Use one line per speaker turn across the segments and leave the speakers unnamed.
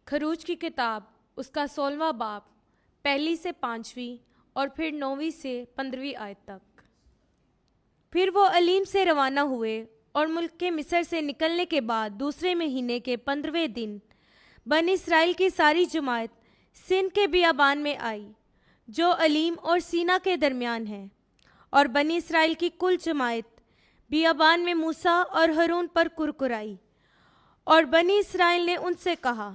खरूज की किताब उसका 16वां बाब पहली से 5वीं और फिर 9वीं से 15वीं आयत तक। फिर वो अलीम से रवाना हुए और मुल्क के मिस्र से निकलने के बाद दूसरे महीने के 15वें दिन बनी इसराइल की सारी जमात सिन के बियाबान में आई जो अलीम और सीना के दरमियान है। और बनी इसराइल की कुल जमात बियाबान में मूसा और हारून पर कुरकुराई। और बनी इसराइल ने उनसे कहा,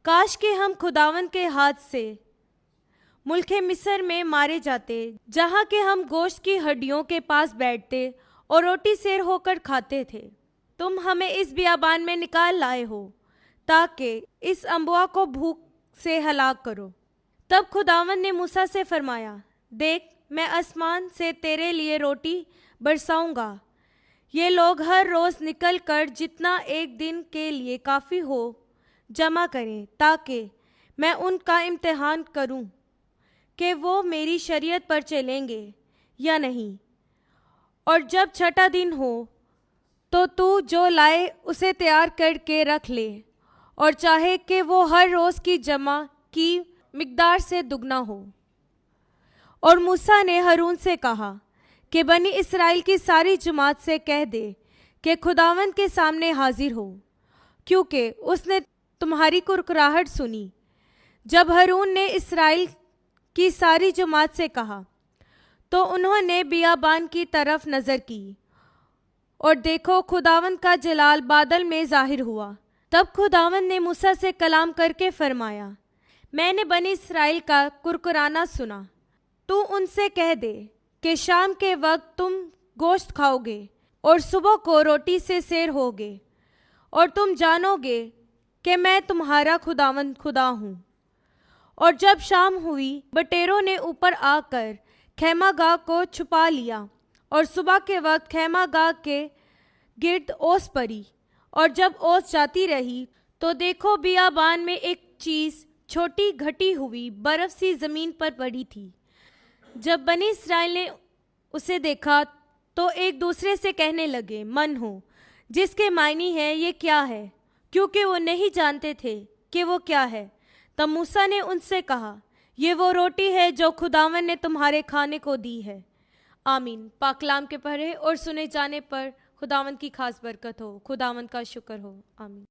काश कि हम खुदावन के हाथ से मुल्क मिस्र में मारे जाते, जहाँ के हम गोश्त की हड्डियों के पास बैठते और रोटी सेर होकर खाते थे। तुम हमें इस बियाबान में निकाल लाए हो ताकि इस अम्बुआ को भूख से हलाक करो। तब खुदावन ने मूसा से फरमाया, देख, मैं आसमान से तेरे लिए रोटी बरसाऊंगा। ये लोग हर रोज़ निकल कर जितना एक दिन के लिए काफ़ी हो जमा करें, ताकि मैं उनका इम्तिहान करूं कि वो मेरी शरीयत पर चलेंगे या नहीं। और जब छठा दिन हो तो तू जो लाए उसे तैयार करके रख ले, और चाहे कि वो हर रोज़ की जमा की मिकदार से दुगना हो। और मूसा ने हारून से कहा कि बनी इसराइल की सारी जमात से कह दे कि खुदावन के सामने हाजिर हो, क्योंकि उसने तुम्हारी कुरकुराहट सुनी। जब हारून ने इसराइल की सारी जमात से कहा तो उन्होंने बियाबान की तरफ नज़र की, और देखो, खुदावन का जलाल बादल में ज़ाहिर हुआ। तब खुदावन ने मूसा से कलाम करके फरमाया, मैंने बनी इसराइल का कुरकुराना सुना। तू उनसे कह दे कि शाम के वक्त तुम गोश्त खाओगे और सुबह को रोटी से सेर होगे, और तुम जानोगे कि मैं तुम्हारा खुदावन खुदा हूँ। और जब शाम हुई, बटेरों ने ऊपर आकर खैमागाह को छुपा लिया, और सुबह के वक्त खैमागाह के गिर्द ओस पड़ी। और जब ओस जाती रही तो देखो, बियाबान में एक चीज़ छोटी घटी हुई बर्फ सी ज़मीन पर पड़ी थी। जब बनी इसराइल ने उसे देखा तो एक दूसरे से कहने लगे, मन हो, जिसके मायने है ये क्या है, क्योंकि वो नहीं जानते थे कि वो क्या है। तब मूसा ने उनसे कहा, ये वो रोटी है जो खुदावन ने तुम्हारे खाने को दी है। आमीन। पाकलाम के पढ़े और सुने जाने पर खुदावन की खास बरकत हो। खुदावन का शुक्र हो। आमीन।